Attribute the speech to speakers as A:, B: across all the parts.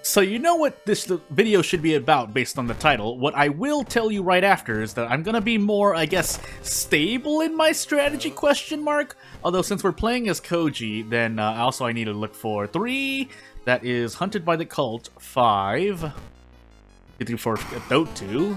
A: So you know what this video should be about based on the title. What I will tell you right after is that I'm gonna be more, I guess, stable in my strategy, question mark? Although since we're playing as Kouji, then also I need to look for 3. That is Hunted by the Cult, 5. 3 for Adotu.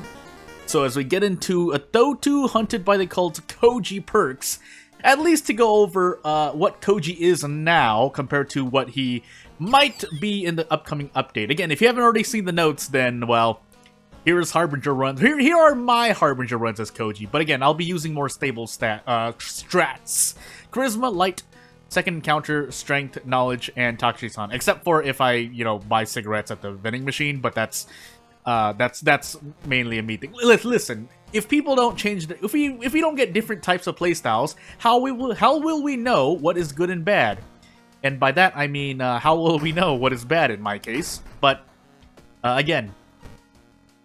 A: So as we get into Adotu, Hunted by the Cult, Kouji perks, at least to go over what Kouji is now compared to what he might be in the upcoming update. Again, if you haven't already seen the notes, then, well, here's Harbinger runs. Here are my Harbinger runs as Kouji. But again, I'll be using more stable strats. Charisma, Light, Second Encounter, Strength, Knowledge, and Takshisan. Except for if I, buy cigarettes at the vending machine, but that's mainly a me thing. Listen, if people don't change, if we don't get different types of playstyles, how will we know what is good and bad? And by that I mean, how will we know what is bad in my case? But again,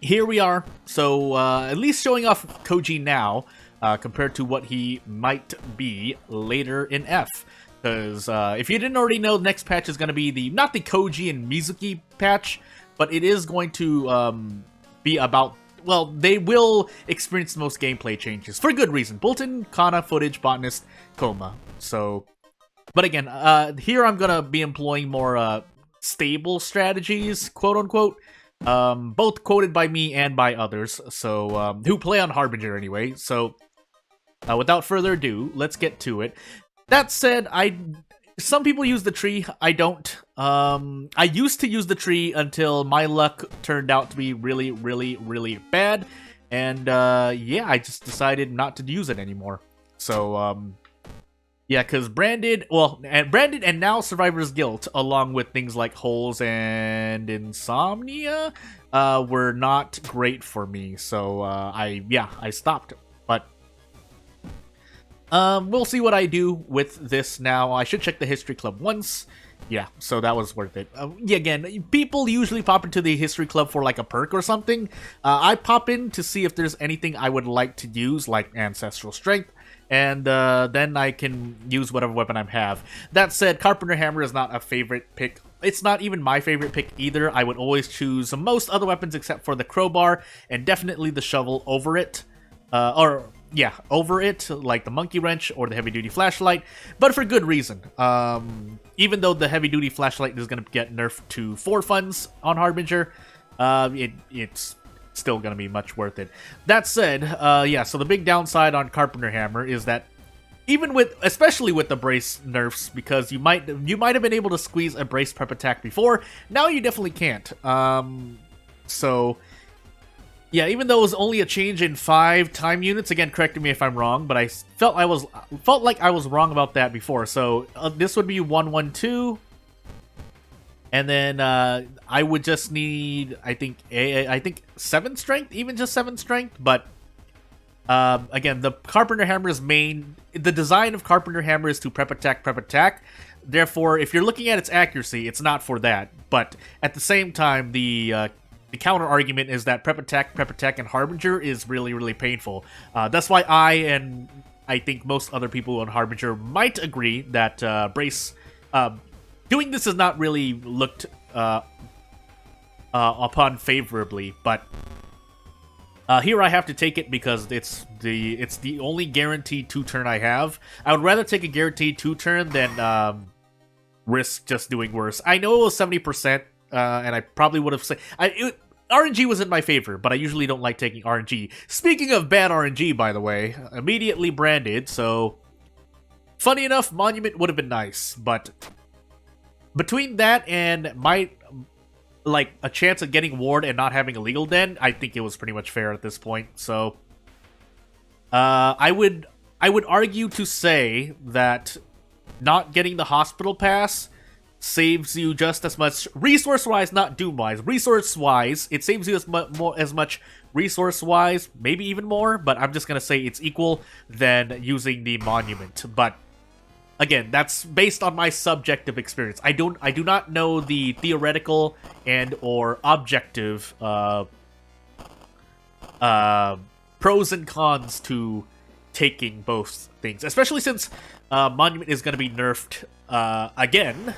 A: here we are. So at least showing off Kouji now compared to what he might be later in F. Because if you didn't already know, the next patch is going to be not the Kouji and Mizuki patch, but it is going to be about, well, they will experience the most gameplay changes. For good reason. Bulletin, Kana, Footage, Botanist, Coma. So, but again, here I'm going to be employing more stable strategies, quote-unquote. Both quoted by me and by others, so who play on Harbinger anyway. So, without further ado, let's get to it. That said, some people use the tree, I don't. I used to use the tree until my luck turned out to be really, really, really bad. And, yeah, I just decided not to use it anymore. So, yeah, because Branded and now Survivor's Guilt, along with things like Holes and Insomnia, were not great for me. So, I stopped. But we'll see what I do with this now. I should check the History Club once. Yeah, so that was worth it. Yeah, again, people usually pop into the History Club for like a perk or something. I pop in to see if there's anything I would like to use, like Ancestral Strength, and then I can use whatever weapon I have. That said, Carpenter Hammer is not a favorite pick. It's not even my favorite pick either. I would always choose most other weapons except for the crowbar, and definitely the shovel over it. Yeah, over it, like the monkey wrench or the heavy-duty flashlight, but for good reason. Even though the heavy-duty flashlight is going to get nerfed to 4 funds on Harbinger, it's still going to be much worth it. That said, yeah, so the big downside on Carpenter Hammer is that especially with the brace nerfs, because you might have been able to squeeze a brace prep attack before, now you definitely can't. So yeah, even though it was only a change in 5 time units, again, correct me if I'm wrong, but I felt like I was wrong about that before. So this would be 112, and then I would just need, I think 7 strength, even just 7 strength. But again, the Carpenter Hammer's the design of Carpenter Hammer is to prep attack. Therefore, if you're looking at its accuracy, it's not for that. But at the same time, the counter argument is that prep attack, and Harbinger is really, really painful. That's why I think most other people on Harbinger might agree that brace doing this is not really looked upon favorably. But here I have to take it because it's the only guaranteed 2-turn I have. I would rather take a guaranteed 2-turn than risk just doing worse. I know it was 70%. And I probably would have said RNG was in my favor, but I usually don't like taking RNG. Speaking of bad RNG, by the way, immediately branded, so funny enough, Monument would have been nice, but between that and a chance of getting Ward and not having a legal den, I think it was pretty much fair at this point. So I would argue to say that not getting the hospital pass saves you just as much resource-wise, not doom-wise. Resource-wise, it saves you as much resource-wise, maybe even more, but I'm just gonna say it's equal than using the monument. But again, that's based on my subjective experience. I do not know the theoretical and or objective pros and cons to taking both things, especially since monument is going to be nerfed again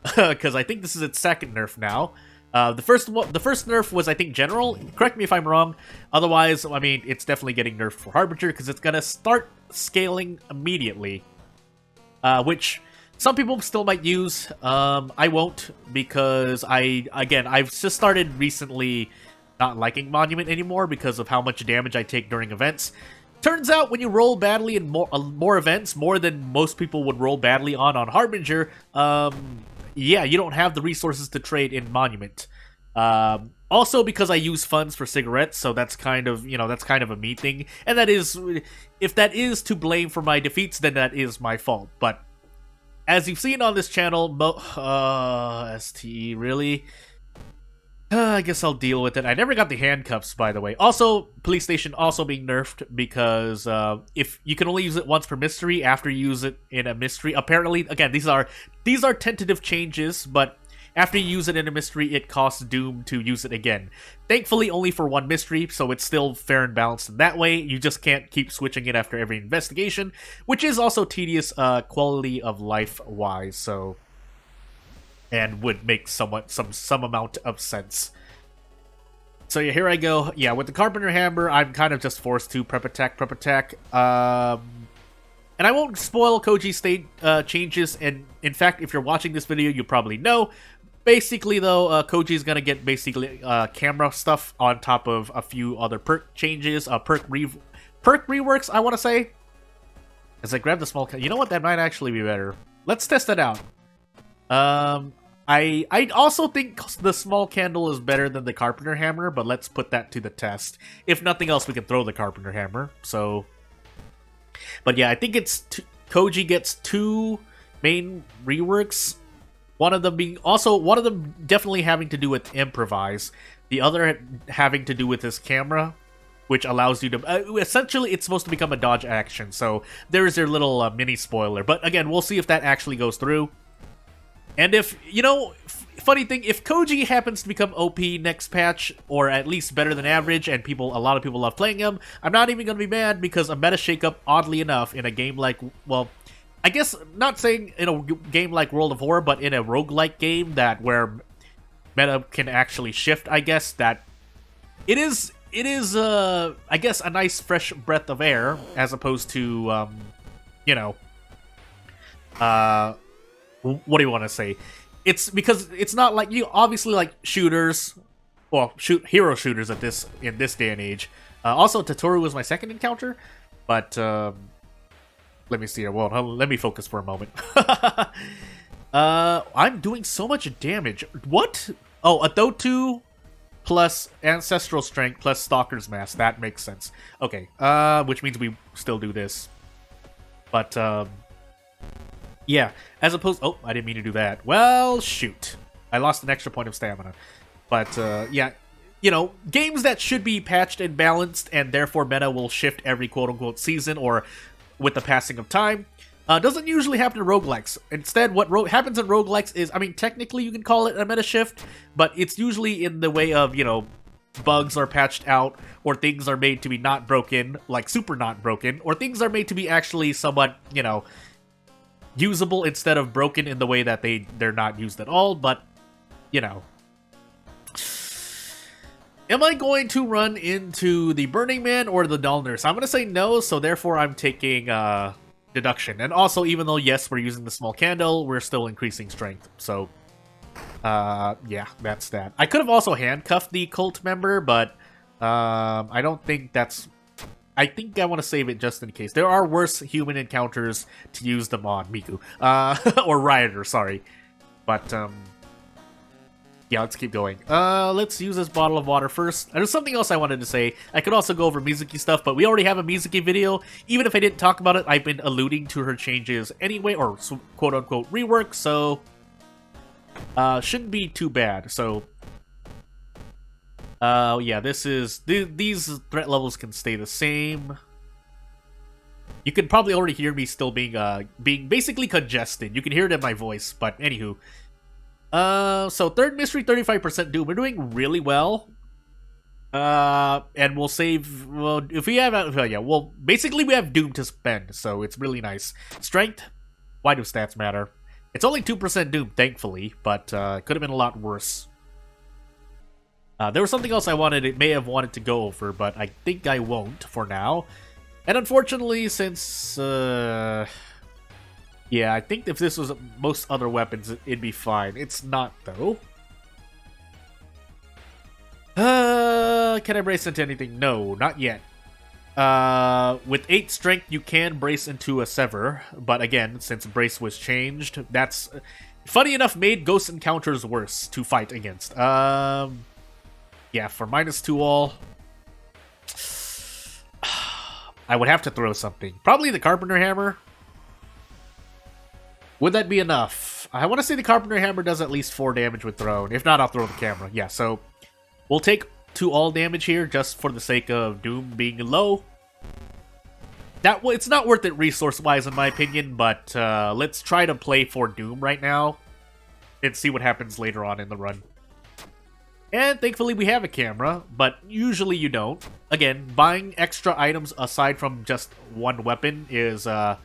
A: because I think this is its second nerf now. The first nerf was, I think, general. Correct me if I'm wrong. Otherwise, I mean, it's definitely getting nerfed for Harbinger because it's gonna start scaling immediately, which some people still might use. I won't, because I've just started recently not liking Monument anymore because of how much damage I take during events. Turns out when you roll badly in more events, more than most people would roll badly on Harbinger, yeah, you don't have the resources to trade in Monument. Also because I use funds for cigarettes, so that's kind of, that's kind of a me thing. And that is, if that is to blame for my defeats, then that is my fault. But as you've seen on this channel, STE, really? I guess I'll deal with it. I never got the handcuffs, by the way. Also, police station also being nerfed because if you can only use it once per mystery after you use it in a mystery. Apparently, again, these are tentative changes, but after you use it in a mystery, it costs Doom to use it again. Thankfully, only for one mystery, so it's still fair and balanced in that way. You just can't keep switching it after every investigation, which is also tedious quality of life-wise, so... and would make some amount of sense. So yeah, here I go. Yeah, with the Carpenter Hammer, I'm kind of just forced to prep attack. And I won't spoil Kouji's state changes, and in fact, if you're watching this video, you probably know. Basically, though, Kouji's gonna get basically camera stuff on top of a few other perk changes, perk reworks, I want to say. As I grab the small... You know what? That might actually be better. Let's test it out. I also think the small candle is better than the Carpenter Hammer, but let's put that to the test. If nothing else, we can throw the Carpenter Hammer, so... But yeah, I think it's... Kouji gets 2 main reworks. One of them definitely having to do with improvise. The other having to do with his camera, which allows you to... essentially, it's supposed to become a dodge action, so there's your little mini spoiler. But again, we'll see if that actually goes through. And if, funny thing, if Kouji happens to become OP next patch, or at least better than average, and a lot of people love playing him, I'm not even going to be mad, because a meta shakeup, oddly enough, in a game like, well, I guess, not saying in a game like World of War, but in a roguelike game where meta can actually shift, I guess, that it is, I guess, a nice fresh breath of air, as opposed to, what do you want to say? It's because it's not like obviously like shooters, well, hero shooters in this day and age. Also, Totoro was my second encounter, but let me see here. Well, let me focus for a moment. I'm doing so much damage. What? Oh, a Thotu plus Ancestral Strength plus Stalker's Mask. That makes sense. Okay, which means we still do this, but yeah, as opposed... Oh, I didn't mean to do that. Well, shoot. I lost an extra point of stamina. But, yeah, games that should be patched and balanced, and therefore meta will shift every quote-unquote season or with the passing of time, doesn't usually happen in roguelikes. Instead, what happens in roguelikes is, I mean, technically you can call it a meta shift, but it's usually in the way of, bugs are patched out, or things are made to be not broken, like super not broken, or things are made to be actually somewhat, usable instead of broken in the way that they're not used at all, but, Am I going to run into the Burning Man or the Dull Nurse? I'm going to say no, so therefore I'm taking deduction. And also, even though, yes, we're using the small candle, we're still increasing strength, so... yeah, that's that. I could have also handcuffed the cult member, but I don't think that's... I think I want to save it just in case. There are worse human encounters to use them on, Miku. Or Rioter, sorry. But, yeah, let's keep going. Let's use this bottle of water first. There's something else I wanted to say. I could also go over Mizuki stuff, but we already have a Mizuki video. Even if I didn't talk about it, I've been alluding to her changes anyway, or quote-unquote rework, so... shouldn't be too bad, so... yeah, this is... These threat levels can stay the same. You can probably already hear me still being basically congested. You can hear it in my voice, but anywho. So third mystery, 35% Doom. We're doing really well. And we'll save... Well, if we have... yeah, well, basically we have Doom to spend, so it's really nice. Strength? Why do stats matter? It's only 2% Doom, thankfully, but could have been a lot worse. There was something else I may have wanted to go over, but I think I won't for now. And unfortunately, since, yeah, I think if this was most other weapons, it'd be fine. It's not, though. Can I brace into anything? No, not yet. With 8 strength, you can brace into a sever, but again, since brace was changed, that's, funny enough, made ghost encounters worse to fight against. Yeah, for -2 all, I would have to throw something. Probably the Carpenter Hammer. Would that be enough? I want to say the Carpenter Hammer does at least 4 damage with thrown. If not, I'll throw the camera. Yeah, so we'll take 2 all damage here just for the sake of Doom being low. It's not worth it resource-wise in my opinion, but let's try to play for Doom right now and see what happens later on in the run. And thankfully we have a camera, but usually you don't. Again, buying extra items aside from just one weapon is a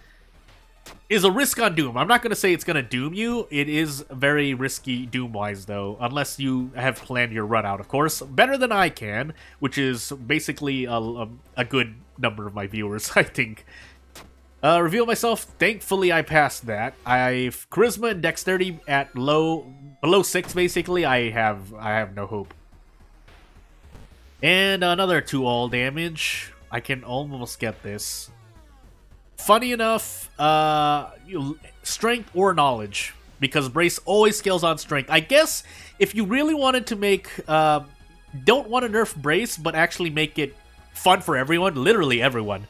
A: risk on Doom. I'm not going to say it's going to doom you. It is very risky Doom-wise, though, unless you have planned your run out, of course. Better than I can, which is basically a good number of my viewers, I think. Reveal myself. Thankfully, I passed that. I've Charisma and Dexterity at below 6, basically. I have no hope. And another 2 all damage. I can almost get this. Funny enough, strength or knowledge, because brace always scales on strength. I guess if you really wanted to make, don't want to nerf brace, but actually make it fun for everyone, literally everyone,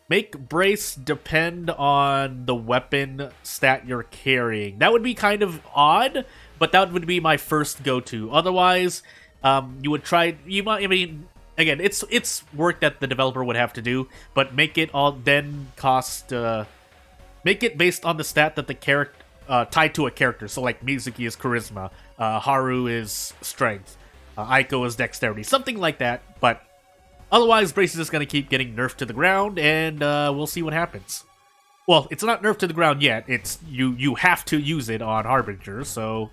A: make brace depend on the weapon stat you're carrying. That would be kind of odd, but that would be my first go-to. Otherwise, you would try, I mean, again, it's work that the developer would have to do, but make it all then cost, make it based on the stat that the character, tied to a character. So like Mizuki is Charisma, Haru is Strength, Aiko is Dexterity, something like that, but otherwise Brace is just going to keep getting nerfed to the ground, and we'll see what happens. Well, it's not nerfed to the ground yet, it's, you have to use it on Harbinger, so...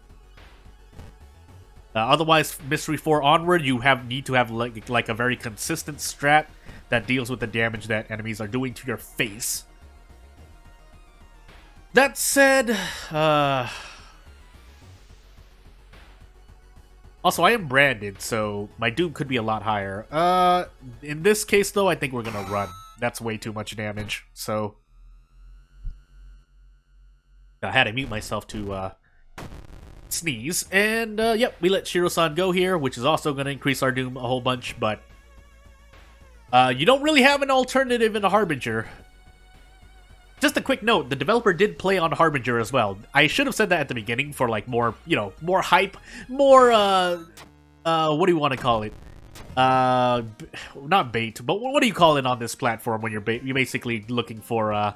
A: otherwise, Mystery 4 onward, you need to have like a very consistent strat that deals with the damage that enemies are doing to your face. That said, also, I am branded, so my Doom could be a lot higher. In this case, though, I think we're gonna run. That's way too much damage, so... I had to mute myself to, sneeze, and yep, we let Shiro-san go here, which is also going to increase our Doom a whole bunch, but you don't really have an alternative in a Harbinger. Just a quick note, the developer did play on Harbinger as well. I should have said that at the beginning for like more, you know, more hype, more what do you want to call it? Not bait, but what do you call it on this platform when you're basically looking for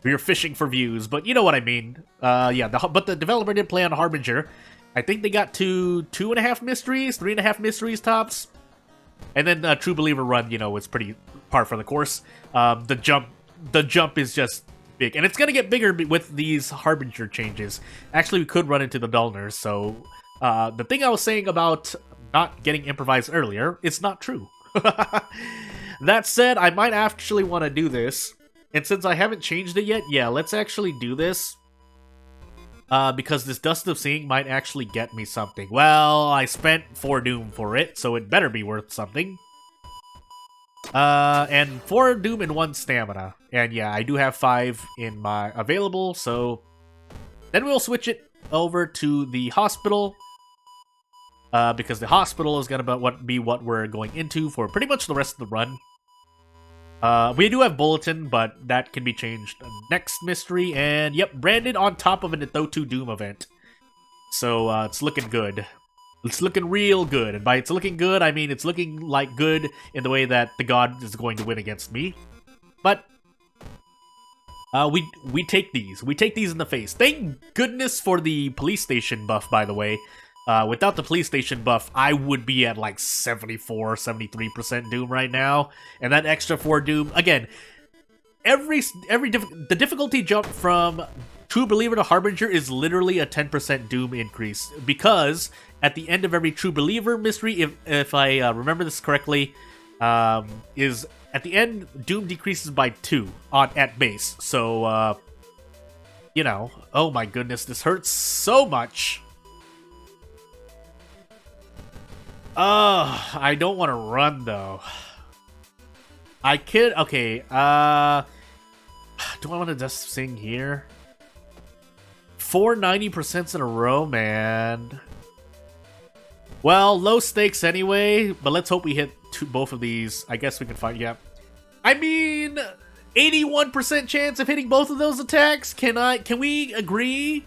A: you're fishing for views, but you know what I mean. Yeah, but the developer did play on Harbinger. I think they got to 2.5 mysteries, 3.5 mysteries tops. And then True Believer run, you know, was pretty par for the course. The jump is just big. And it's going to get bigger with these Harbinger changes. Actually, we could run into the Dullners, so... the thing I was saying about not getting improvised earlier, it's not true. That said, I might actually want to do this. And since I haven't changed it yet, yeah, let's actually do this. Because this Dust of Seeing might actually get me something. Well, I spent 4 Doom for it, so it better be worth something. And 4 Doom and 1 Stamina. And yeah, I do have 5 in my available, so... Then we'll switch it over to the hospital. Because the hospital is gonna be what we're going into for pretty much the rest of the run. We do have Bulletin, but that can be changed next mystery, and yep, branded on top of an Itho2 Doom event. So, it's looking good. It's looking real good, and by it's looking good, I mean it's looking like good in the way that the god is going to win against me. But, we take these. We take these in the face. Thank goodness for the police station buff, by the way. Without the police station buff, I would be at like 74, 73% Doom right now. And that extra 4 Doom, again, the difficulty jumped from True Believer to Harbinger is literally a 10% Doom increase, because at the end of every True Believer mystery, if I remember this correctly, is at the end, Doom decreases by 2 at base. So, you know, oh my goodness, this hurts so much. I don't want to run, though. I could, okay, do I want to just sing here? 490% in a row, man. Well, low stakes anyway, but let's hope we hit both of these. I guess we can find, yeah. I mean, 81% chance of hitting both of those attacks? Can we agree?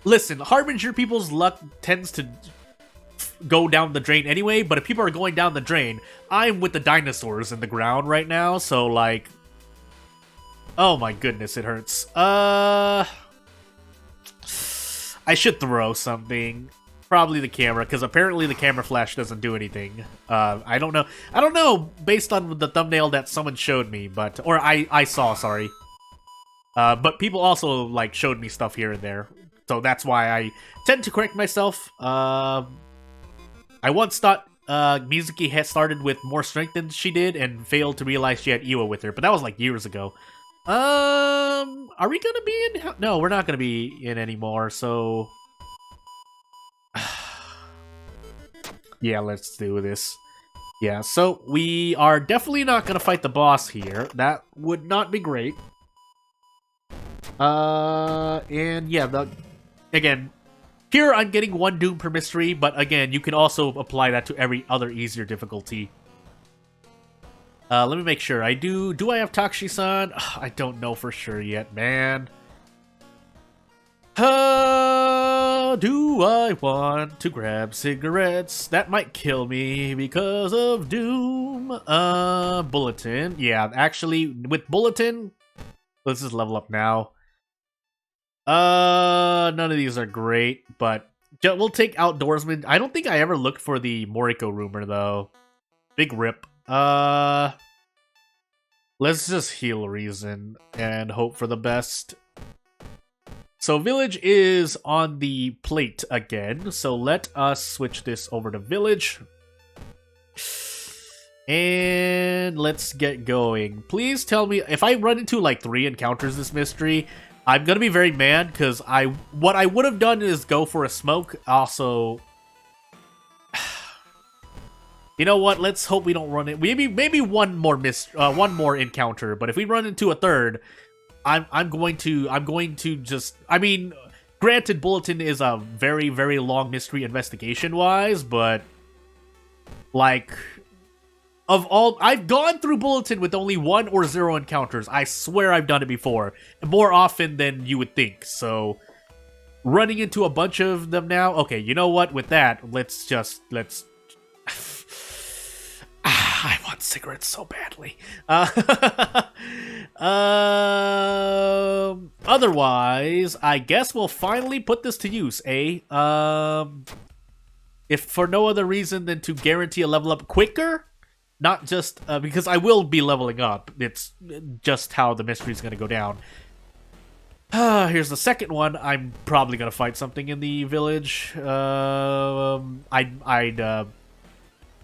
A: Listen, Harbinger people's luck tends to go down the drain anyway, but if people are going down the drain, I'm with the dinosaurs in the ground right now, so like, oh my goodness, it hurts. I should throw something. Probably the camera, because apparently the camera flash doesn't do anything. I don't know, based on the thumbnail that someone showed me, but, or I saw, sorry. But people also, like, showed me stuff here and there. So that's why I tend to correct myself. I once thought Mizuki had started with more strength than she did and failed to realize she had Iwa with her, but that was like years ago. Are we gonna be in? No, we're not gonna be in anymore, so... yeah, let's do this. Yeah, so we are definitely not gonna fight the boss here. That would not be great. And yeah, again, here I'm getting 1 Doom per mystery, but again, you can also apply that to every other easier difficulty. Let me make sure. Do I have Takshi-san? I don't know for sure yet, man. Do I want to grab cigarettes? That might kill me because of Doom. Bulletin. Yeah, actually, with Bulletin, let's just level up now. None of these are great, but we'll take Outdoorsman. I don't think I ever looked for the Moriko rumor, though. Big rip. Let's just heal Reason and hope for the best. So Village is on the plate again, so let us switch this over to Village. And let's get going. Please tell me, if I run into like 3 encounters this mystery, I'm gonna be very mad, because what I would have done is go for a smoke. Also, you know what? Let's hope we don't run it. Maybe one more encounter. But if we run into a third, I'm going to just. I mean, granted, Bulletin is a very, very long mystery investigation wise, but like, of all, I've gone through Bulletin with only 1 or 0 encounters. I swear I've done it before, more often than you would think. So, running into a bunch of them now. Okay, you know what? With that, let's. I want cigarettes so badly. Otherwise, I guess we'll finally put this to use, eh? If for no other reason than to guarantee a level up quicker, not just because I will be leveling up. It's just how the mystery is going to go down. Here's the second one. I'm probably going to fight something in the village.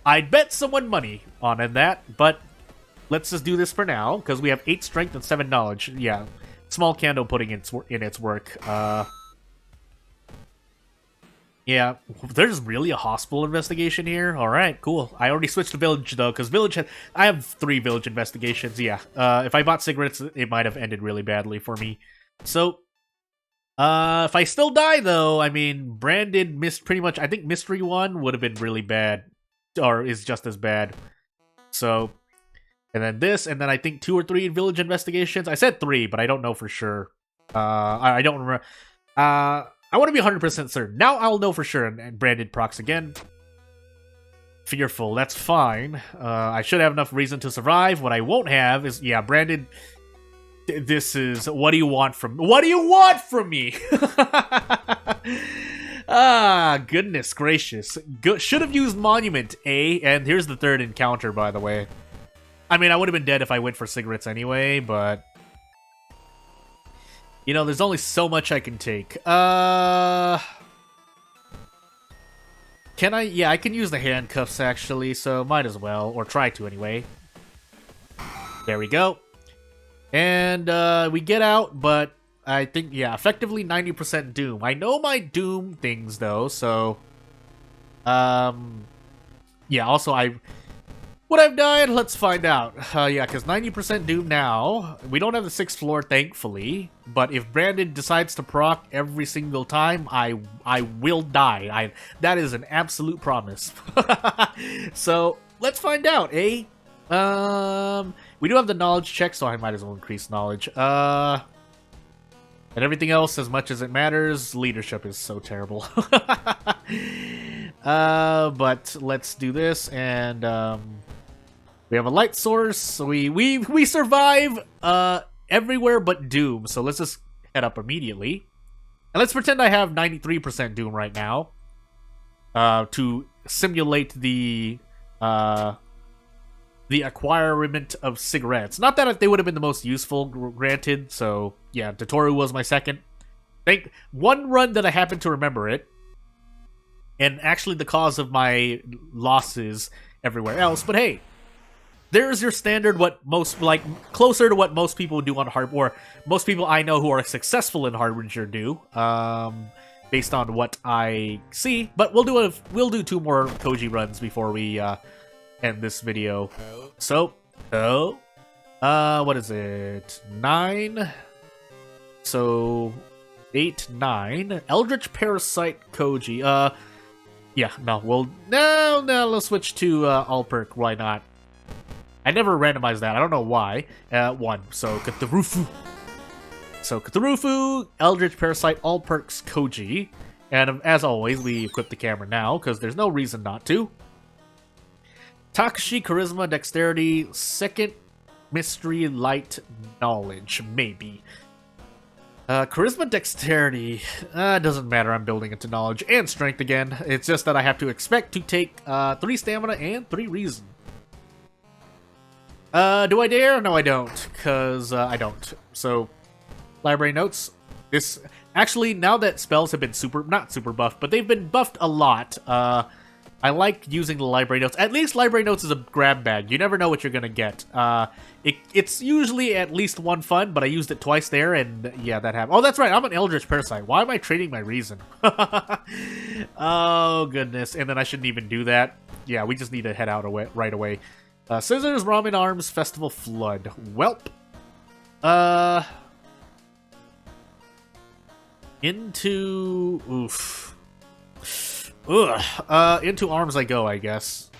A: I'd bet someone money on that, but let's just do this for now, because we have 8 strength and 7 knowledge. Yeah, small candle putting in its work. Yeah, there's really a hospital investigation here? Alright, cool. I already switched to village, though, because I have 3 village investigations, yeah. If I bought cigarettes, it might have ended really badly for me. So, if I still die, though, I mean, Branded missed pretty much, I think Mystery 1 would have been really bad. Or is just as bad. So, and then this, and then I think 2 or 3 village investigations. I said 3, but I don't know for sure. I don't remember. I want to be 100% certain. Now I'll know for sure. And Branded procs again. Fearful, that's fine. I should have enough reason to survive. What I won't have is, yeah, Branded. This is, what do you want from me? Ah, goodness gracious. Should have used Monument, eh? And here's the 3rd encounter, by the way. I mean, I would have been dead if I went for cigarettes anyway, but... You know, there's only so much I can take. Can I? Yeah, I can use the handcuffs, actually, so might as well. Or try to, anyway. There we go. And, we get out, but I think, yeah, effectively 90% Doom. I know my Doom things, though, so... yeah, also, would I've died? Let's find out. Yeah, because 90% Doom now. We don't have the 6th floor, thankfully. But if Brandon decides to proc every single time, I will die. That is an absolute promise. So, let's find out, eh? We do have the knowledge check, so I might as well increase knowledge. And everything else, as much as it matters, leadership is so terrible. But let's do this, and, we have a light source, so we survive, everywhere but Doom, so let's just head up immediately. And let's pretend I have 93% Doom right now, to simulate the acquirement of cigarettes. Not that they would have been the most useful, granted, so, yeah, Dotoru was my second. One run that I happen to remember it, and actually the cause of my losses everywhere else, but hey, there's your standard, closer to what most people do on Harbinger, or most people I know who are successful in Harbinger do, based on what I see. But we'll do 2 more Kouji runs before we end this video. So, what is it? 9. So 8, 9. Eldritch Parasite Kouji. Yeah, no, let's switch to all perk. Why not? I never randomized that. I don't know why. 1. So Cthulhu. Eldritch Parasite, all perks Kouji. And as always, we equip the camera now, because there's no reason not to. Takashi, Charisma, Dexterity, 2nd, Mystery, Light, Knowledge, maybe. Charisma, Dexterity, doesn't matter, I'm building it to Knowledge and Strength again. It's just that I have to expect to take 3 Stamina and 3 Reason. Do I dare? No, I don't, because I don't. So, library notes. This, actually, now that spells have been not super buffed, but they've been buffed a lot, I like using the library notes. At least library notes is a grab bag. You never know what you're gonna get. It's usually at least 1 fun, but I used it twice there, and yeah, that happened. Oh, that's right, I'm an Eldritch Parasite. Why am I trading my Reason? Oh, goodness. And then I shouldn't even do that. Yeah, we just need to head out right away. Scissors, Ramen Arms, Festival Flood. Welp. Into... Oof. Ugh. Into arms I go, I guess.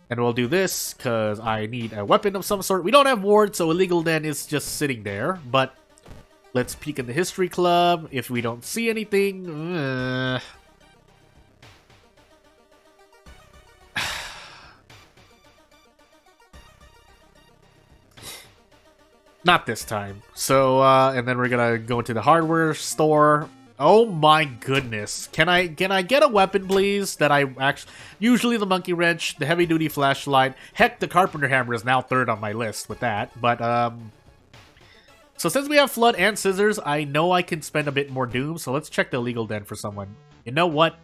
A: And we'll do this, because I need a weapon of some sort. We don't have ward, so Illegal Den is just sitting there. But let's peek in the History Club. If we don't see anything... Not this time. So, and then we're gonna go into the hardware store. Oh my goodness. Can I get a weapon, please? That I actually... Usually the monkey wrench, the heavy-duty flashlight. Heck, the carpenter hammer is now 3rd on my list with that. But, so since we have flood and scissors, I know I can spend a bit more doom. So let's check the illegal den for someone. You know what?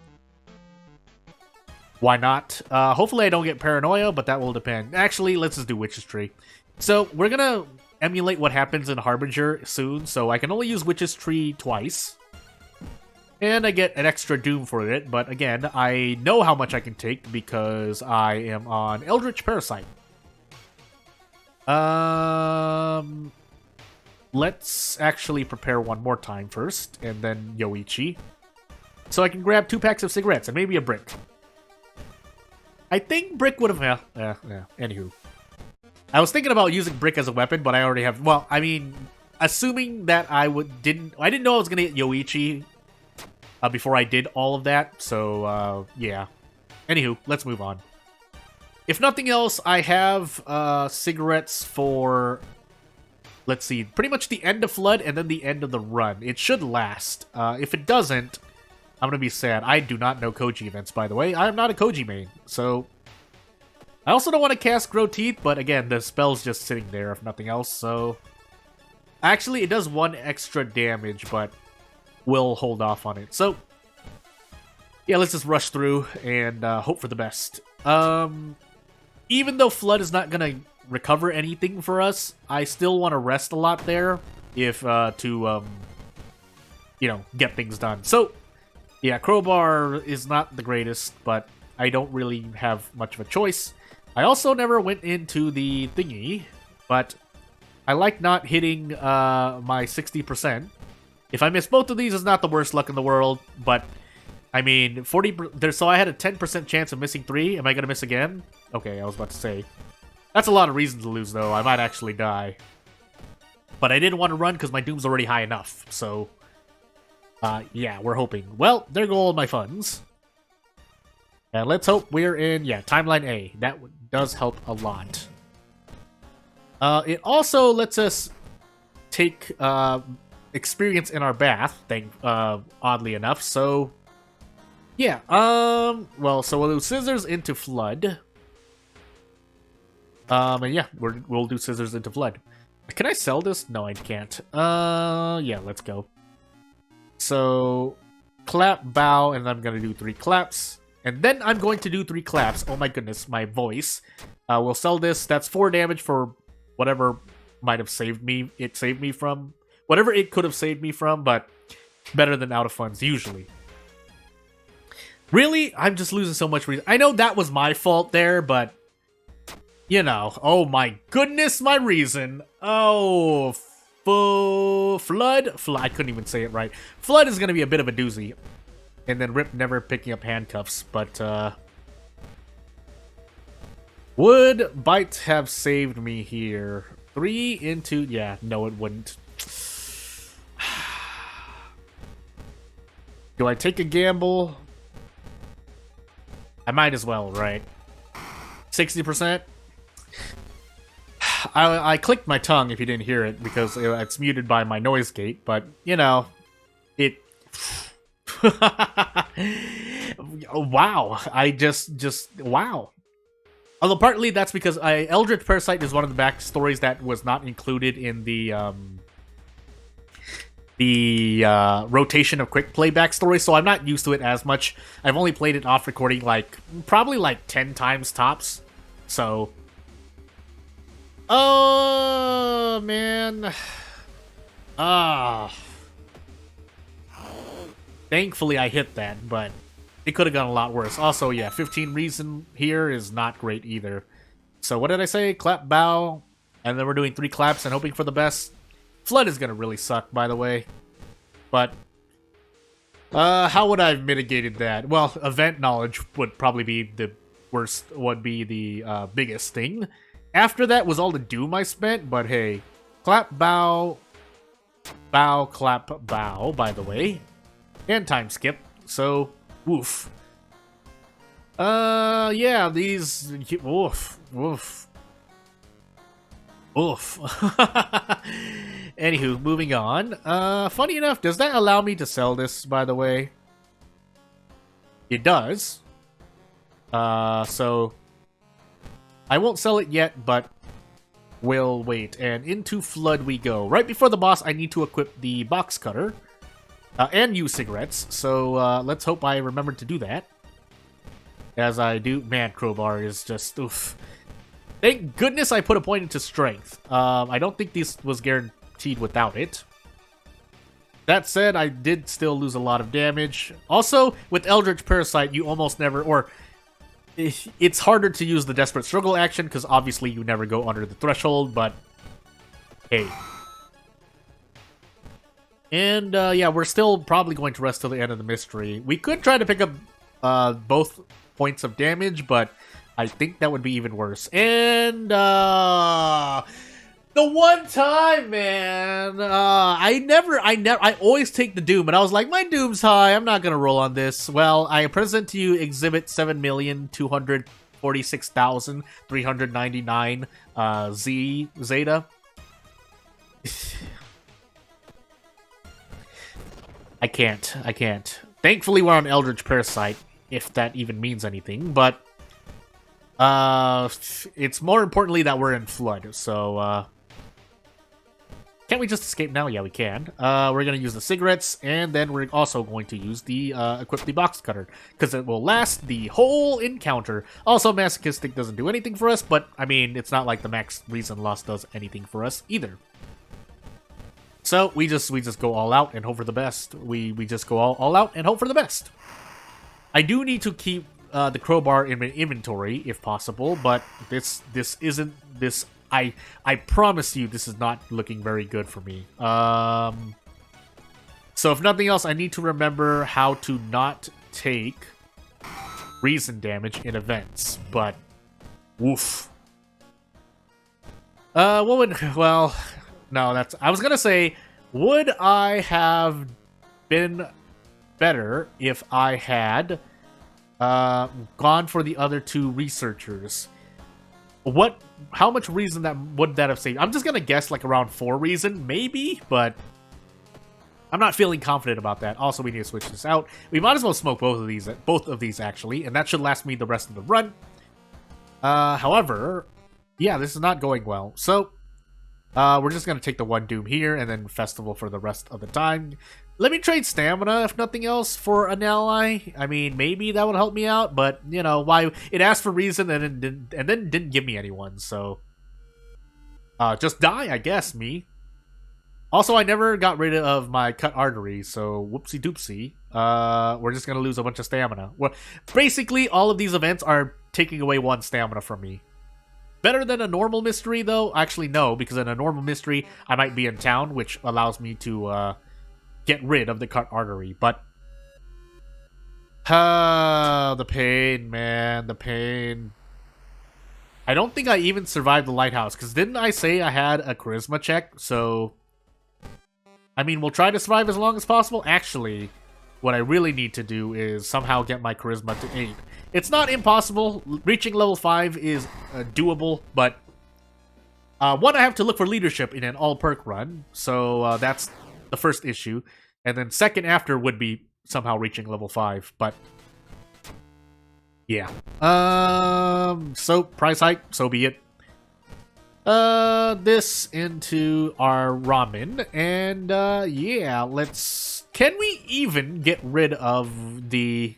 A: Why not? Hopefully I don't get paranoia, but that will depend. Actually, let's just do Witch's Tree. So we're gonna emulate what happens in Harbinger soon. So I can only use Witch's Tree twice. And I get an extra Doom for it, but again, I know how much I can take because I am on Eldritch Parasite. Let's actually prepare one more time first, and then Yoichi. So I can grab 2 packs of cigarettes and maybe a brick. I think brick would have... Yeah, anywho. I was thinking about using brick as a weapon, but I already have... Well, I mean, assuming that I didn't know I was going to get Yoichi... before I did all of that, so, yeah. Anywho, let's move on. If nothing else, I have, cigarettes for, let's see, pretty much the end of Flood and then the end of the run. It should last. If it doesn't, I'm gonna be sad. I do not know Kouji events, by the way. I am not a Kouji main, so... I also don't want to cast Grow Teeth, but again, the spell's just sitting there, if nothing else, so... Actually, it does 1 extra damage, but we'll hold off on it. So, yeah, let's just rush through and hope for the best. Even though Flood is not gonna recover anything for us, I still want to rest a lot there if to you know, get things done. So, yeah, Crowbar is not the greatest, but I don't really have much of a choice. I also never went into the thingy, but I like not hitting my 60%. If I miss both of these, it's not the worst luck in the world, but I mean, 40. So I had a 10% chance of missing 3. Am I gonna miss again? Okay, I was about to say. That's a lot of reason to lose, though. I might actually die. But I didn't want to run because my doom's already high enough. So, yeah, we're hoping. Well, there go all my funds. And let's hope we're in, yeah, Timeline A. That does help a lot. It also lets us take experience in our bath, oddly enough. So, yeah. Well, so we'll do Scissors into Flood. And yeah, we'll do Scissors into Flood. Can I sell this? No, I can't. Yeah, let's go. So, clap, bow, and I'm gonna do 3 claps. And then I'm going to do 3 claps. Oh my goodness, my voice. We'll sell this. That's 4 damage for whatever might have saved me. It saved me from. Whatever it could have saved me from, but better than out of funds, usually. Really? I'm just losing so much reason. I know that was my fault there, but you know. Oh my goodness, my reason. Oh, Flood? I couldn't even say it right. Flood is going to be a bit of a doozy. And then Rip never picking up handcuffs, but would Bite have saved me here? 3 into... Yeah, no it wouldn't. Do I take a gamble? I might as well, right? 60%? I clicked my tongue if you didn't hear it, because it's muted by my noise gate, but, you know, it... Wow. I just wow. Although partly that's because Eldritch Parasite is one of the backstories that was not included in the rotation of quick play backstory, so I'm not used to it as much. I've only played it off recording probably 10 times tops. So oh man. Thankfully I hit that, but it could have gone a lot worse. Also, yeah, 15 reason here is not great either. So what did I say? Clap, bow, and then we're doing 3 claps and hoping for the best. Flood is gonna really suck, by the way. But how would I have mitigated that? Well, event knowledge would probably be the worst, would be the biggest thing. After that was all the doom I spent, but hey. Clap, bow, bow, clap, bow, by the way. And time skip, so woof. Yeah, these woof. Anywho, moving on. Funny enough, does that allow me to sell this, by the way? It does. So I won't sell it yet, but we'll wait. And into Flood we go. Right before the boss, I need to equip the box cutter. And use cigarettes, so let's hope I remember to do that. As I do, man, Crowbar is just, oof. Thank goodness I put a point into Strength. I don't think this was guaranteed without it. That said, I did still lose a lot of damage. Also, with Eldritch Parasite, you almost never, or it's harder to use the Desperate Struggle action, because obviously you never go under the threshold, but hey. And, yeah, we're still probably going to rest till the end of the mystery. We could try to pick up both points of damage, but I think that would be even worse. And, the one time, man, I always take the Doom, and I was like, my Doom's high, I'm not gonna roll on this. Well, I present to you Exhibit 7,246,399, Zeta. I can't. Thankfully, we're on Eldritch Parasite, if that even means anything, but it's more importantly that we're in Flood, so Can't we just escape now? Yeah, we can. We're going to use the cigarettes, and then we're also going to use the equip the box cutter, because it will last the whole encounter. Also, masochistic doesn't do anything for us, but, I mean, it's not like the max reason loss does anything for us either. So, we just go all out and hope for the best. We just go all out and hope for the best. I do need to keep the crowbar in my inventory, if possible, but this isn't... I promise you this is not looking very good for me. So if nothing else, I need to remember how to not take reason damage in events, but woof. What would... Well, no, that's... I was gonna say, would I have been better if I had gone for the other two researchers? How much reason would that have saved? I'm just gonna guess like around 4 reason, maybe, but I'm not feeling confident about that. Also, we need to switch this out. We might as well smoke both of these actually, and that should last me the rest of the run. However, yeah, this is not going well. So, we're just gonna take the 1 doom here, and then festival for the rest of the time. Let me trade stamina, if nothing else, for an ally. I mean, maybe that would help me out, but, you know, why... It asked for reason and then didn't give me anyone, so... just die, I guess, me. Also, I never got rid of my cut artery, so whoopsie-doopsie. We're just gonna lose a bunch of stamina. Well, basically, all of these events are taking away 1 stamina from me. Better than a normal mystery, though? Actually, no, because in a normal mystery, I might be in town, which allows me to, get rid of the cut artery, but... the pain, man, the pain. I don't think I even survived the lighthouse, because didn't I say I had a charisma check? So, I mean, we'll try to survive as long as possible. Actually, what I really need to do is somehow get my charisma to 8. It's not impossible. Reaching level 5 is doable, but... one, I have to look for leadership in an all-perk run, so that's... the first issue, and then second after would be somehow reaching level 5, but yeah. So price hike, so be it. This into our ramen, and yeah, can we even get rid of the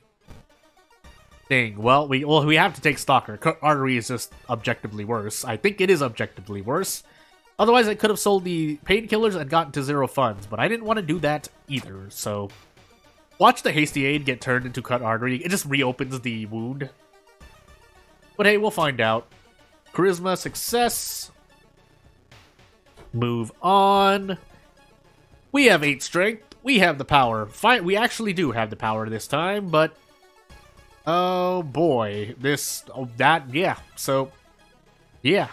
A: thing? Well, we have to take Stalker. Artery is just objectively worse. I think it is objectively worse. Otherwise, I could have sold the painkillers and gotten to 0 funds, but I didn't want to do that either, so... Watch the Hasty Aid get turned into cut artery. It just reopens the wound. But hey, we'll find out. Charisma, success. Move on. We have 8 strength. We have the power. We actually do have the power this time, but... Oh boy. Yeah. So... Yeah.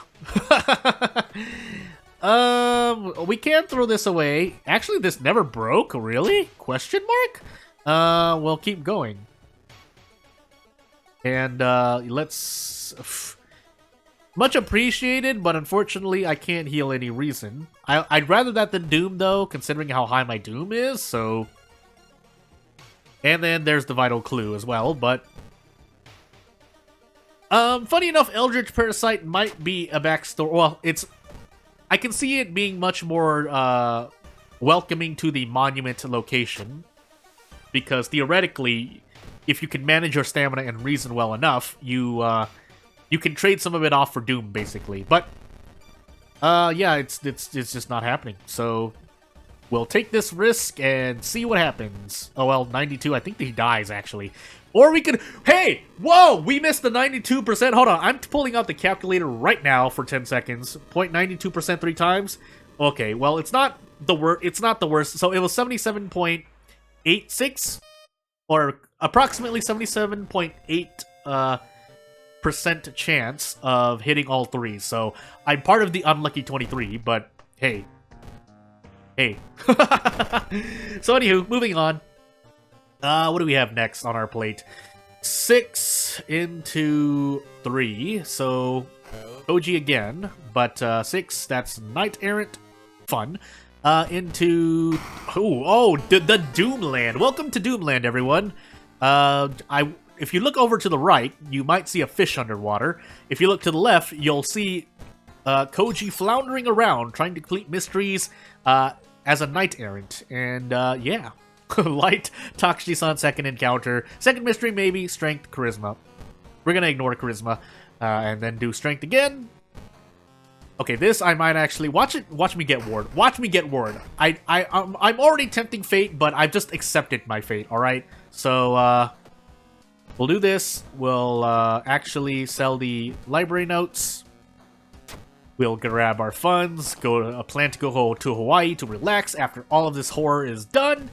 A: We can't throw this away. Actually, this never broke, really? Question mark? We'll keep going. And, let's... Much appreciated, but unfortunately, I can't heal any reason. I'd rather that than Doom, though, considering how high my Doom is, so... And then there's the Vital Clue as well, but... funny enough, Eldritch Parasite might be a backstory... Well, I can see it being much more welcoming to the monument location, because theoretically, if you can manage your stamina and reason well enough, you can trade some of it off for Doom, basically. But yeah, it's just not happening. So we'll take this risk and see what happens. Oh well, 92. I think he dies actually. Or we could... Hey! Whoa! We missed the 92%. Hold on. I'm pulling out the calculator right now for 10 seconds. 0.92% 3 times. Okay, well, it's not the worst. It's not the worst. So it was 77.86, or approximately 77.8 percent chance of hitting all 3. So I'm part of the unlucky 23, but hey. Hey. So anywho, moving on. What do we have next on our plate? 6 into 3, so Kouji again, but 6, that's Knight Errant, fun. Into... the Doomland. Welcome to Doomland, everyone. If you look over to the right, you might see a fish underwater. If you look to the left, you'll see Kouji floundering around, trying to complete mysteries as a knight errant. And yeah, light Takashi-san second encounter. Second mystery, maybe strength, charisma. We're gonna ignore charisma and then do strength again. Okay, this I might actually watch me get ward. Watch me get ward. I'm already tempting fate, but I've just accepted my fate. All right, so we'll do this. We'll actually sell the library notes. We'll grab our funds. Plan to go to Hawaii to relax after all of this horror is done,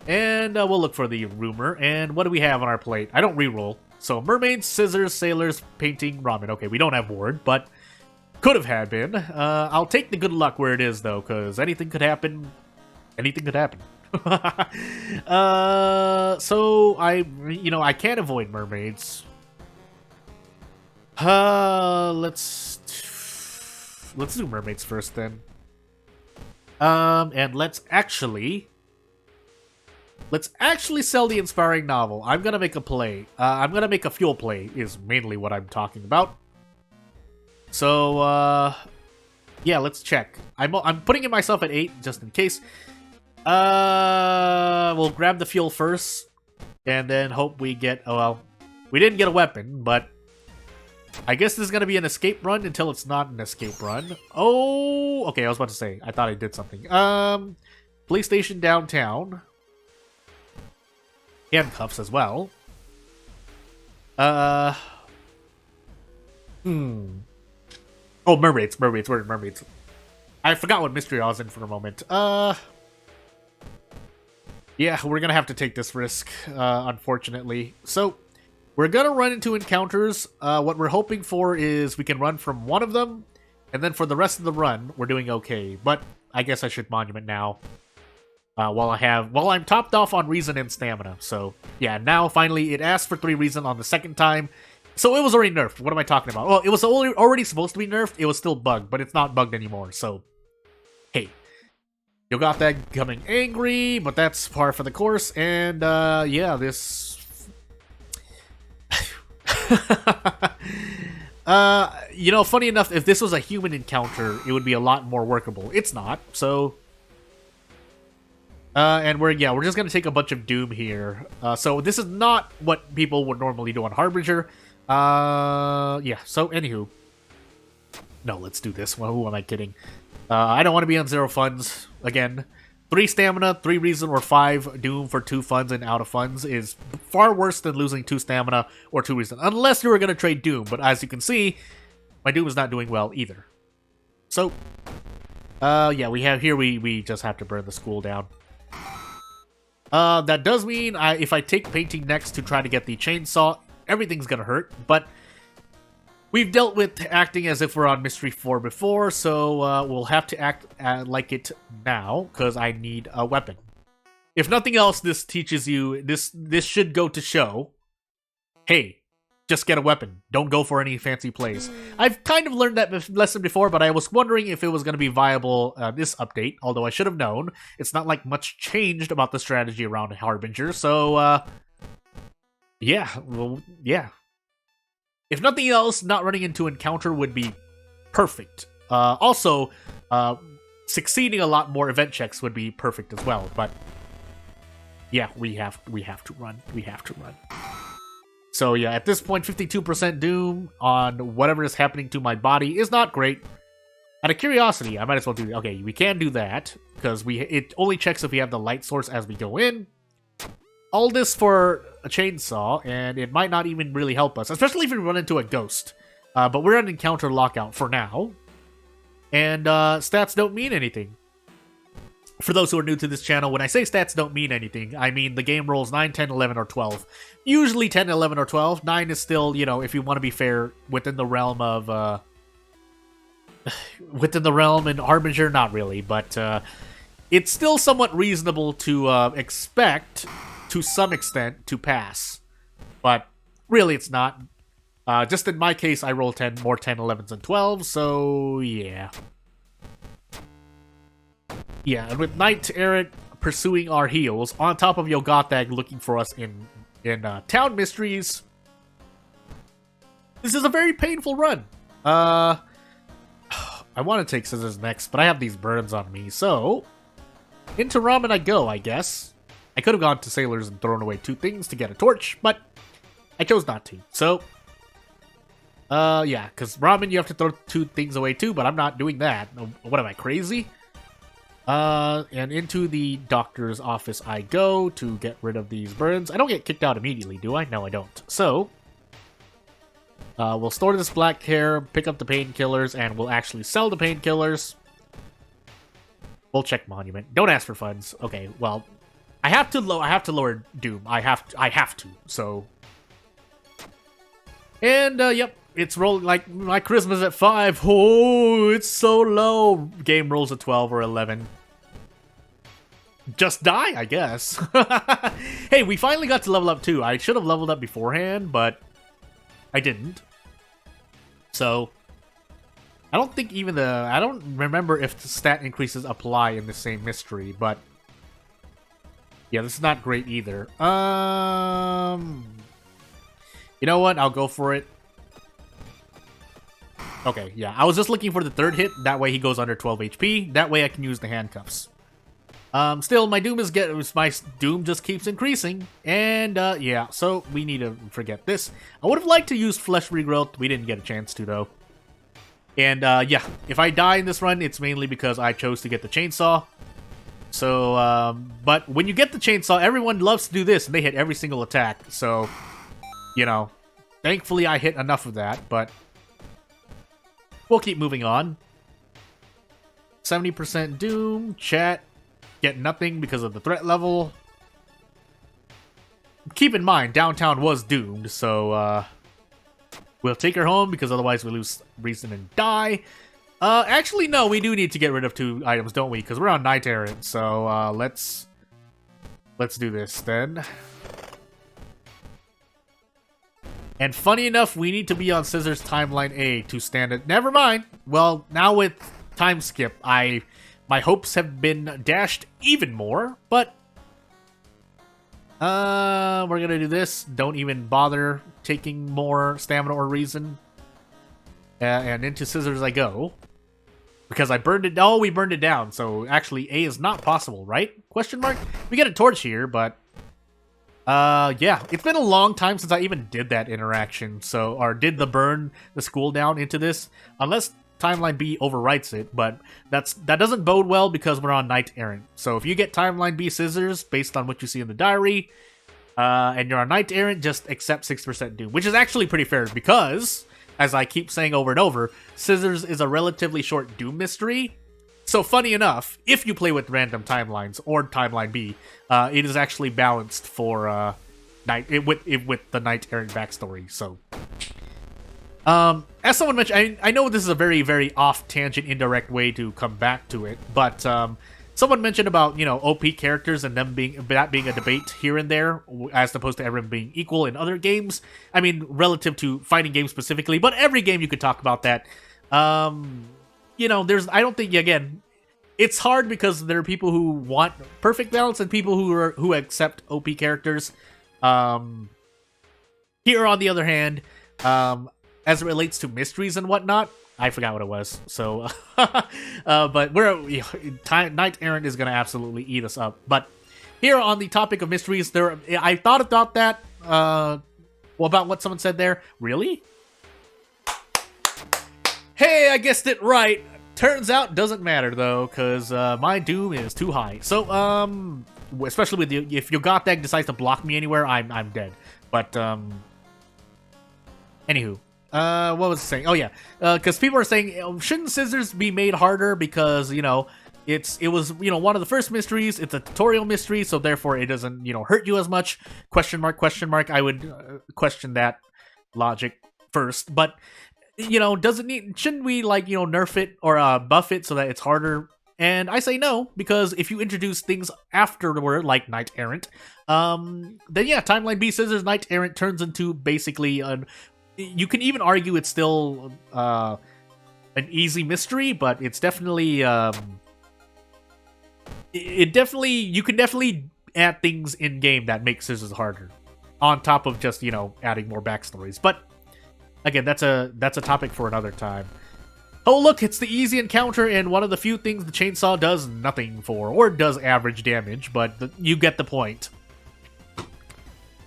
A: and we'll look for the rumor. And what do we have on our plate? I don't reroll. So mermaids, scissors, sailors, painting, ramen. Okay, we don't have ward, but could have had been. I'll take the good luck where it is, though, because anything could happen. Anything could happen. So I can't avoid mermaids. Let's do mermaids first, then. And let's actually sell the inspiring novel. I'm gonna make a play. I'm gonna make a fuel play, is mainly what I'm talking about. So, yeah, let's check. I'm putting it myself at 8, just in case. We'll grab the fuel first, and then hope we get... Oh, well, we didn't get a weapon, but I guess this is gonna be an escape run until it's not an escape run. Oh, okay, I was about to say. I thought I did something. Police station downtown. Handcuffs as well. Oh, mermaids. Where are mermaids? I forgot what mystery I was in for a moment. Yeah, we're gonna have to take this risk, unfortunately. So, we're gonna run into encounters. What we're hoping for is we can run from one of them, and then for the rest of the run, we're doing okay. But I guess I should monument now. While I'm topped off on reason and stamina. So, yeah, now finally it asked for 3 reason on the second time. So it was already nerfed. What am I talking about? Well, it was already supposed to be nerfed. It was still bugged, but it's not bugged anymore. So, hey. You got that becoming angry, but that's par for the course. And, yeah, this... funny enough, if this was a human encounter, it would be a lot more workable. It's not, so... and we're just gonna take a bunch of doom here. So this is not what people would normally do on Harbinger. Yeah, so anywho. No, let's do this. Well, who am I kidding? I don't want to be on 0 funds. Again, 3 stamina, 3 reason, or 5 doom for 2 funds and out of funds is far worse than losing 2 stamina or 2 reason. Unless you were gonna trade doom, but as you can see, my doom is not doing well either. So, yeah, we just have to burn the school down. That does mean if I take painting next to try to get the chainsaw, everything's gonna hurt, but we've dealt with acting as if we're on Mystery 4 before, so we'll have to act like it now, because I need a weapon. If nothing else, this teaches you, this should go to show, hey, just get a weapon. Don't go for any fancy plays. I've kind of learned that lesson before, but I was wondering if it was going to be viable this update, although I should have known. It's not like much changed about the strategy around Harbinger, so, yeah, well, yeah. If nothing else, not running into encounter would be perfect. Also, succeeding a lot more event checks would be perfect as well, but yeah, we have to run. We have to run. So yeah, at this point, 52% doom on whatever is happening to my body is not great. Out of curiosity, I might as well do... Okay, we can do that, because it only checks if we have the light source as we go in. All this for a chainsaw, and it might not even really help us, especially if we run into a ghost. But we're at encounter lockout for now. And stats don't mean anything. For those who are new to this channel, when I say stats don't mean anything, I mean the game rolls 9, 10, 11, or 12. Usually 10, 11, or 12. 9 is still, if you want to be fair, within the realm of... within the realm in Harbinger, not really, but it's still somewhat reasonable to expect, to some extent, to pass. But really it's not. Just in my case, I roll 10, more 10, 11s, and 12, so yeah. Yeah, and with Knight Errant pursuing our heels, on top of Yogathag looking for us in Town Mysteries, this is a very painful run. I want to take scissors next, but I have these burns on me, so into ramen I go, I guess. I could have gone to sailors and thrown away 2 things to get a torch, but I chose not to. So, yeah, because ramen you have to throw 2 things away too, but I'm not doing that. What am I, crazy? And into the doctor's office I go to get rid of these burns. I don't get kicked out immediately, do I? No, I don't. So, we'll store this black hair, pick up the painkillers, and we'll actually sell the painkillers. We'll check monument. Don't ask for funds. Okay, well, I have to lower Doom. I have to. So, and yep, it's rolling like my charisma's at 5. Oh, it's so low. Game rolls at 12 or 11. Just die, I guess. Hey, we finally got to level up too. I should have leveled up beforehand, but I didn't. So, I don't think even I don't remember if the stat increases apply in the same mystery, but yeah, this is not great either. You know what? I'll go for it. Okay, yeah. I was just looking for the 3rd hit. That way he goes under 12 HP. That way I can use the handcuffs. Still, my doom just keeps increasing. And, yeah, so we need to forget this. I would have liked to use flesh regrowth. We didn't get a chance to, though. And, yeah, if I die in this run, it's mainly because I chose to get the chainsaw. So, but when you get the chainsaw, everyone loves to do this, and they hit every single attack. So, you know, thankfully I hit enough of that, but we'll keep moving on. 70% doom, chat, get nothing because of the threat level. Keep in mind, downtown was doomed, so, we'll take her home because otherwise we lose reason and die. Actually, no, we do need to get rid of 2 items, don't we? Because we're on Knight Errant, so, let's do this then. And funny enough, we need to be on Scissors Timeline A to stand it. Never mind. Well, now with time skip, my hopes have been dashed even more, but we're gonna do this. Don't even bother taking more stamina or reason. And into scissors I go. Because I burned it. Oh, we burned it down. So actually A is not possible, right? Question mark? We get a torch here, but yeah, it's been a long time since I even did that interaction. So, or did the burn the school down into this. Unless Timeline B overwrites it, but that doesn't bode well because we're on Knight Errant. So if you get Timeline B scissors based on what you see in the diary, and you're on Knight Errant, just accept 6% doom, which is actually pretty fair because, as I keep saying over and over, scissors is a relatively short doom mystery. So funny enough, if you play with random timelines or Timeline B, it is actually balanced for with the Knight Errant backstory. So. As someone mentioned, I know this is a very, very off-tangent, indirect way to come back to it, but, someone mentioned about, you know, OP characters and them being a debate here and there, as opposed to everyone being equal in other games. I mean, relative to fighting games specifically, but every game you could talk about that. You know, I don't think, again, it's hard because there are people who want perfect balance and people who accept OP characters. Here, on the other hand, as it relates to mysteries and whatnot, I forgot what it was. So, but Knight Errant is gonna absolutely eat us up. But here on the topic of mysteries, I thought about that. Well, about what someone said there. Really? Hey, I guessed it right. Turns out, doesn't matter though, because my doom is too high. So, especially with if your Gothag decides to block me anywhere, I'm dead. But anywho. What was I saying? Oh yeah, because people are saying, shouldn't scissors be made harder because, you know, it was, you know, one of the first mysteries, it's a tutorial mystery, so therefore it doesn't, you know, hurt you as much, question mark, I would question that logic first, but, you know, shouldn't we, like, you know, nerf it or buff it so that it's harder? And I say no, because if you introduce things afterward, like Knight Errant, then yeah, Timeline B Scissors Knight Errant turns into basically you can even argue it's still an easy mystery, but it's definitely you can definitely add things in game that make scissors harder, on top of just, you know, adding more backstories. But again, that's a topic for another time. Oh look, it's the easy encounter and one of the few things the chainsaw does nothing for, or does average damage, but you get the point.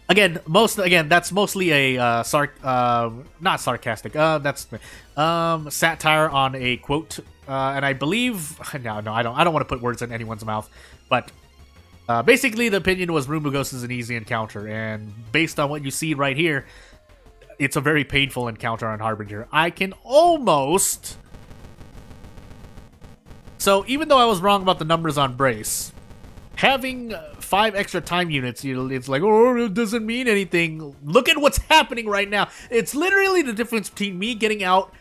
A: Again, that's mostly a not sarcastic. That's satire on a quote, and I believe no, I don't want to put words in anyone's mouth, but basically the opinion was Rumagos is an easy encounter, and based on what you see right here, it's a very painful encounter on Harbinger. I can almost. So even though I was wrong about the numbers on Brace, having 5 extra time units, it's like, oh, it doesn't mean anything. Look at what's happening right now. It's literally the difference between me getting out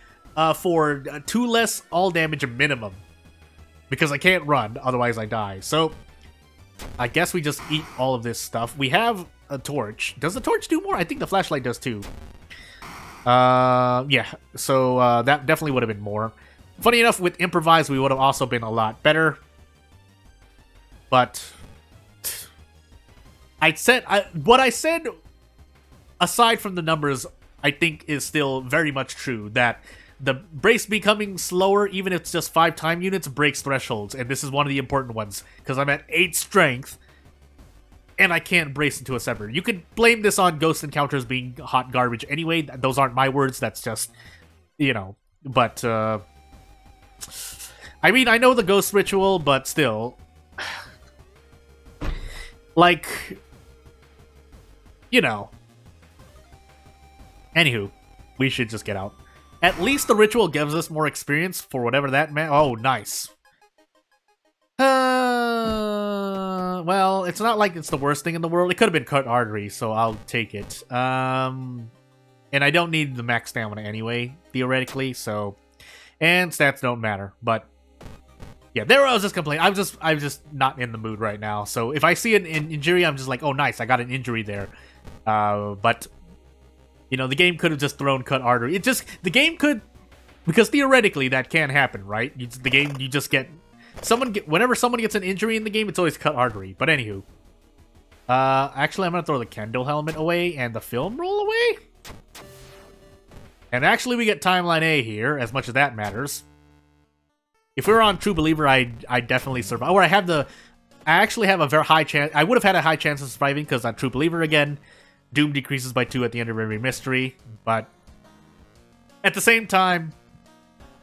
A: for 2 less all damage minimum. Because I can't run, otherwise I die. So, I guess we just eat all of this stuff. We have a torch. Does the torch do more? I think the flashlight does too. Yeah, so that definitely would have been more. Funny enough, with improvise, we would have also been a lot better. But what I said, aside from the numbers, I think is still very much true. That the brace becoming slower, even if it's just 5 time units, breaks thresholds. And this is one of the important ones, because I'm at 8 strength, and I can't brace into a 7. You could blame this on ghost encounters being hot garbage anyway. Those aren't my words, that's just, but, I mean, I know the ghost ritual, but still, like, Anywho, we should just get out. At least the ritual gives us more experience for whatever that meant. Oh, nice. Well, it's not like it's the worst thing in the world. It could have been cut artery, so I'll take it. And I don't need the max stamina anyway, theoretically, so... And stats don't matter, but... Yeah, there I was just complaining. I'm just not in the mood right now. So if I see an injury, I'm just like, oh, nice, I got an injury there. But, the game could have just thrown cut artery. The game could... Because theoretically, that can happen, right? Whenever someone gets an injury in the game, it's always cut artery. But anywho. Actually, I'm going to throw the Kendall helmet away and the film roll away. And actually, we get Timeline A here, as much as that matters. If we were on True Believer, I'd definitely survive. Or I actually have a very high chance. I would have had a high chance of surviving, because on True Believer, again, Doom decreases by 2 at the end of every mystery. But at the same time,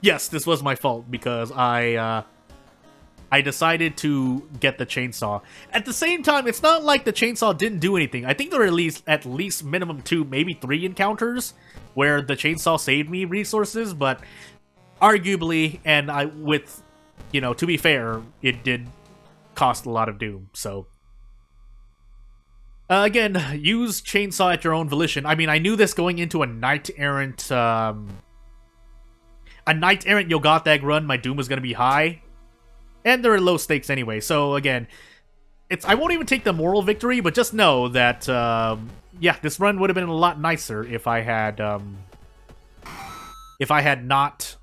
A: yes, this was my fault, because I decided to get the chainsaw. At the same time, it's not like the chainsaw didn't do anything. I think there are at least minimum 2, maybe 3 encounters where the chainsaw saved me resources, but arguably, and to be fair, it did cost a lot of doom, so... again, use chainsaw at your own volition. I mean, I knew this going into a knight-errant Yoggothag run, my doom was going to be high. And there are low stakes anyway, so again, I won't even take the moral victory, but just know that, yeah, this run would have been a lot nicer if I had not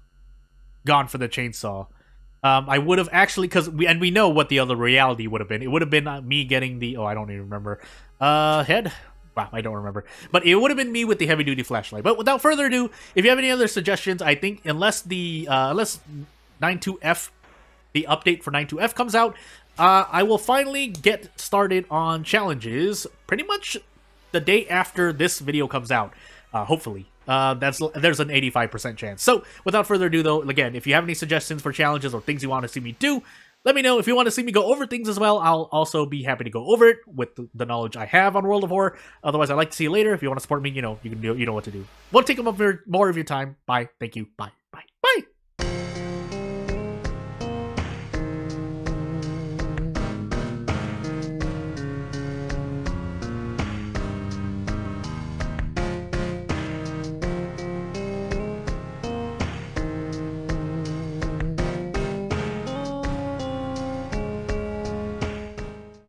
A: gone for the chainsaw. I would have actually, we know what the other reality would have been. It would have been me getting the, I don't even remember, head? Wow, I don't remember. But it would have been me with the heavy-duty flashlight. But without further ado, if you have any other suggestions, I think, unless 9.2F, the update for 9.2F comes out, I will finally get started on challenges pretty much the day after this video comes out, hopefully. There's an 85% chance. So, without further ado, though, again, if you have any suggestions for challenges or things you want to see me do, let me know. If you want to see me go over things as well, I'll also be happy to go over it with the knowledge I have on World of Horror. Otherwise, I'd like to see you later. If you want to support me, you know what to do. Won't take up more of your time. Bye. Thank you. Bye.